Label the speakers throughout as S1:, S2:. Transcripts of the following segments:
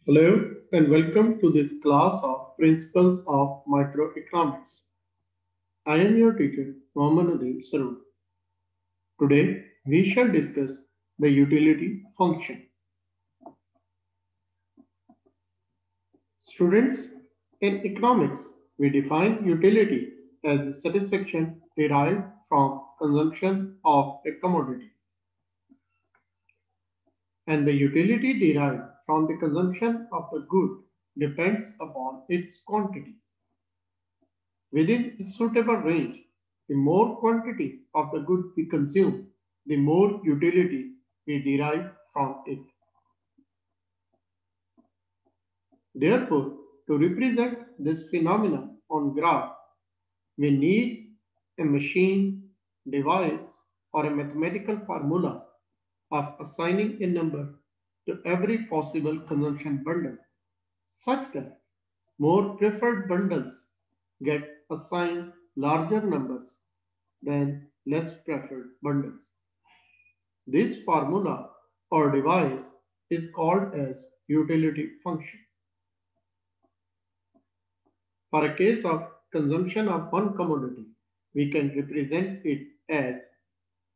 S1: Hello and welcome to this class of Principles of Microeconomics. I am your teacher Mohammed Sarun. Today we shall discuss the utility function. Students, in economics we define utility as the satisfaction derived from consumption of a commodity, and the utility derived from the consumption of a good depends upon its quantity. Within a suitable range, the more quantity of the good we consume, the more utility we derive from it. Therefore, to represent this phenomenon on graph, we need a machine, device, or a mathematical formula of assigning a number to every possible consumption bundle, such that more preferred bundles get assigned larger numbers than less preferred bundles. This formula or device is called as utility function. For a case of consumption of one commodity, we can represent it as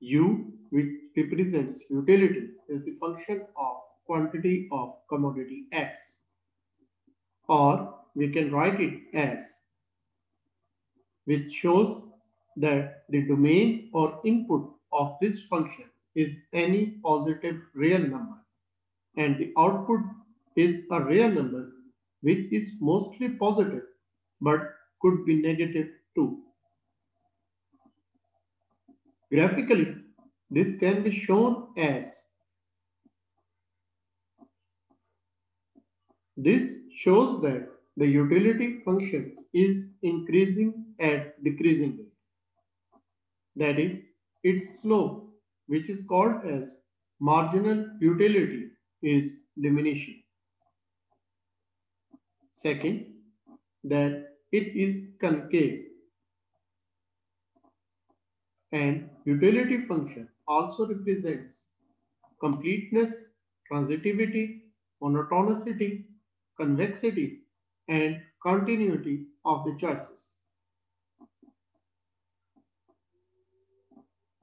S1: U, which represents utility is the function of quantity of commodity X, or we can write it as, which shows that the domain or input of this function is any positive real number, and the output is a real number which is mostly positive but could be negative too. Graphically, this can be shown as this shows that the utility function is increasing at decreasing rate. That is, its slope, which is called as marginal utility, is diminishing. Second, that it is concave, and utility function also represents completeness, transitivity, monotonicity, convexity, and continuity of the choices.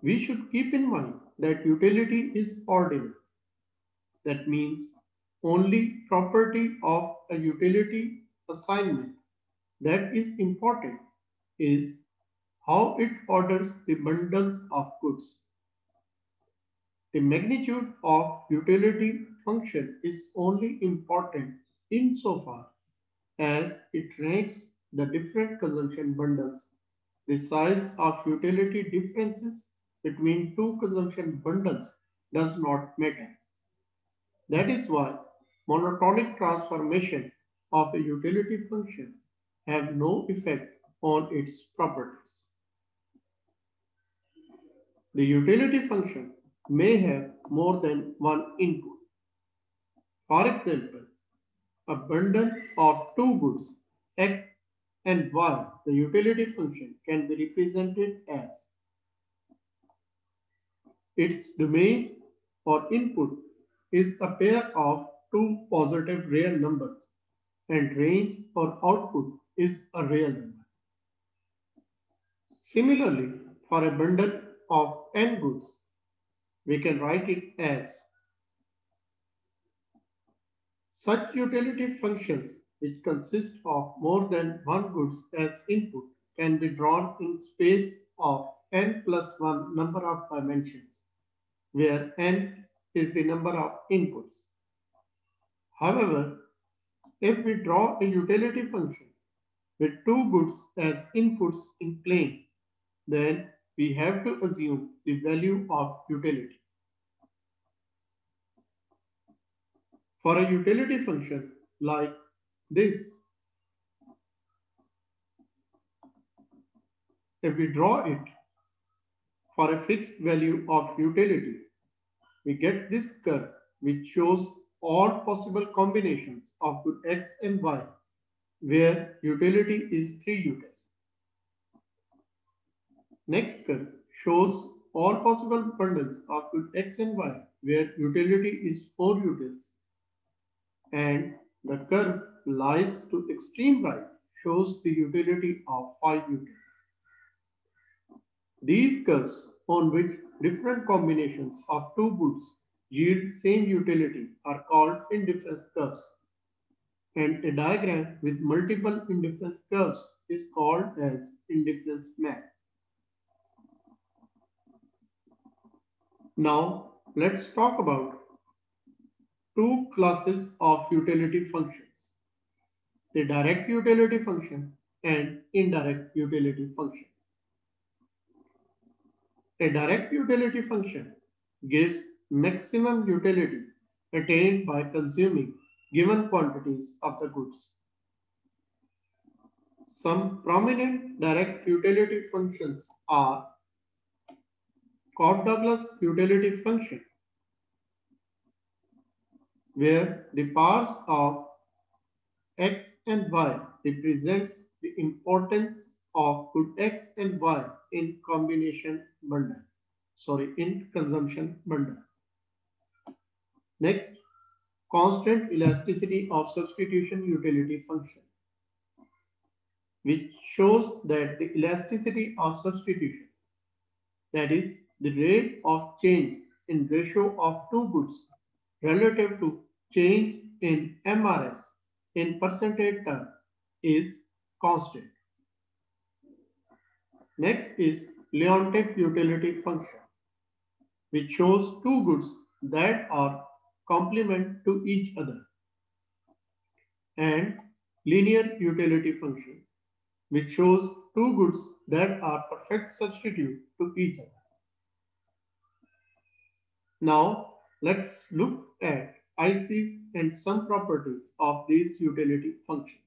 S1: We should keep in mind that utility is ordinal. That means only property of a utility assignment that is important is how it orders the bundles of goods. The magnitude of utility function is only important insofar as it ranks the different consumption bundles. The size of utility differences between two consumption bundles does not matter. That is why monotonic transformation of a utility function have no effect on its properties. The utility function may have more than one input. For example, a bundle of two goods X and Y, the utility function can be represented as its domain or input is a pair of two positive real numbers, and range or output is a real number. Similarly, for a bundle of n goods, we can write it as such utility functions which consist of more than one goods as input can be drawn in space of n plus 1 number of dimensions, where n is the number of inputs. However, if we draw a utility function with two goods as inputs in plane, then we have to assume the value of utility. For a utility function like this, if we draw it for a fixed value of utility, we get this curve which shows all possible combinations of good x and y, where utility is 3 UTs. Next curve shows all possible bundles of good x and y, where utility is 4 UTs. And The curve lies to extreme right shows the utility of 5 utils. These curves on which different combinations of two goods yield same utility are called indifference curves, and a diagram with multiple indifference curves is called as indifference map. Now let's talk about two classes of utility functions: the direct utility function and indirect utility function. A direct utility function gives maximum utility attained by consuming given quantities of the goods. Some prominent direct utility functions are Cobb-Douglas utility function, where the powers of x and y represents the importance of good x and y in consumption bundle. Next, constant elasticity of substitution utility function, which shows that the elasticity of substitution, that is the rate of change in ratio of two goods relative to change in MRS in percentage term, is constant. Next is Leontief utility function, which shows two goods that are complement to each other, and linear utility function, which shows two goods that are perfect substitute to each other. Now let's look at ICs and some properties of these utility functions.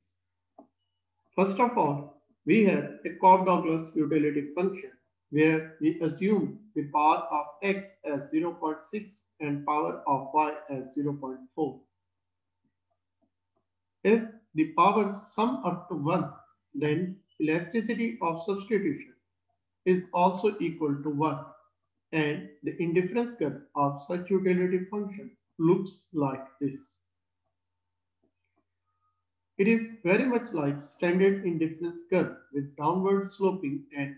S1: First of all, we have a Cobb-Douglas utility function where we assume the power of x as 0.6 and power of y as 0.4. If the powers sum up to 1, then elasticity of substitution is also equal to 1, and the indifference curve of such utility function looks like this. It is very much like standard indifference curve with downward sloping and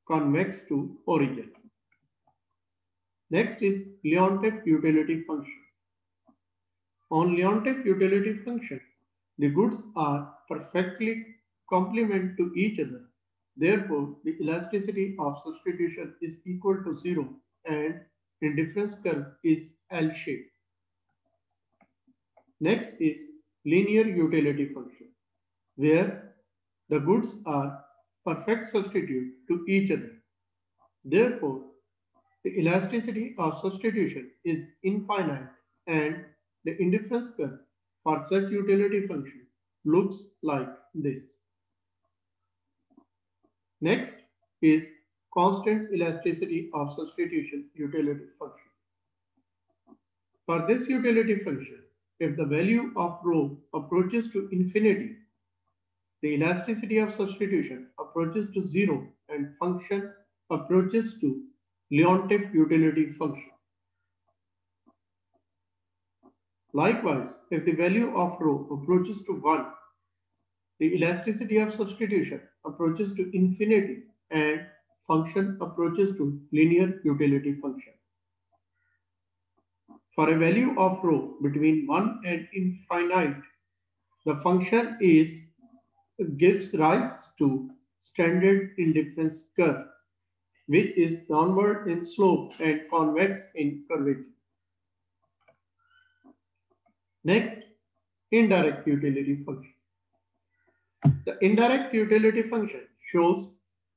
S1: convex to origin. Next is Leontief utility function. On Leontief utility function, the goods are perfectly complement to each other. Therefore, the elasticity of substitution is equal to 0 and indifference curve is L-shaped. Next is linear utility function, where the goods are perfect substitute to each other. Therefore, the elasticity of substitution is infinite and the indifference curve for such utility function looks like this. Next is constant elasticity of substitution utility function. For this utility function, if the value of rho approaches to infinity, the elasticity of substitution approaches to 0 and function approaches to Leontief utility function. Likewise, if the value of rho approaches to 1, the elasticity of substitution approaches to infinity and function approaches to linear utility function. For a value of rho between 1 and infinite, the function gives rise to standard indifference curve, which is downward in slope and convex in curvature. Next, indirect utility function. The indirect utility function shows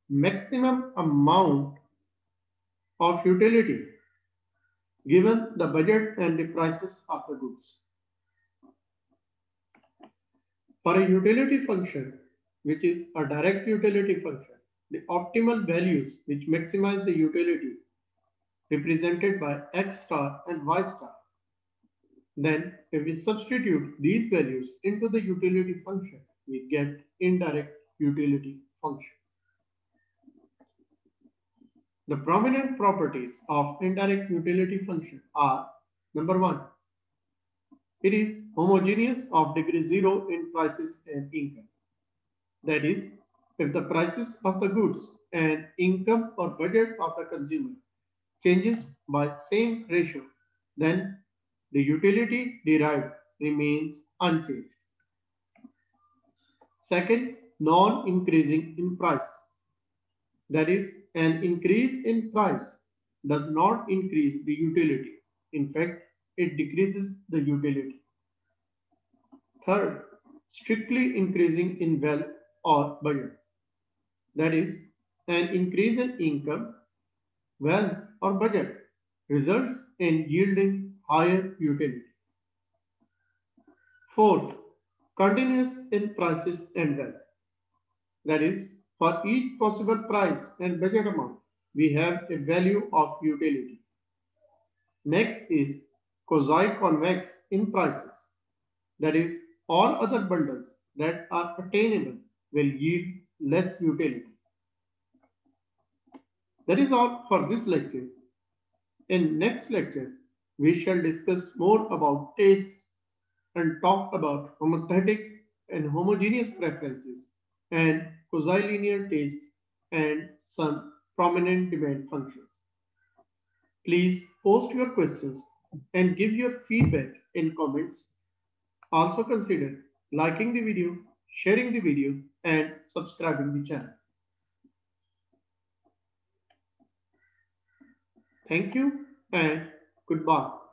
S1: maximum amount of utility given the budget and the prices of the goods. For a utility function, which is a direct utility function, the optimal values which maximize the utility represented by x star and y star. Then, if we substitute these values into the utility function, we get indirect utility function. The prominent properties of indirect utility function are: number 1, It is homogeneous of degree 0 in prices and income. That is, if the prices of the goods and income or budget of the consumer changes by same ratio, then the utility derived remains unchanged. Second, non-increasing in price. That is, an increase in price does not increase the utility. In fact, it decreases the utility. Third, strictly increasing in wealth or budget. That is, an increase in income, wealth, or budget results in yielding higher utility. Fourth, continuous in prices and wealth. That is, for each possible price and budget amount, we have a value of utility. Next is quasi-convex in prices. That is, all other bundles that are attainable will yield less utility. That is all for this lecture. In next lecture, we shall discuss more about taste and talk about homothetic and homogeneous preferences and quasi-linear taste and some prominent demand functions. Please post your questions and give your feedback in comments. Also consider liking the video, sharing the video, and subscribing the channel. Thank you and goodbye.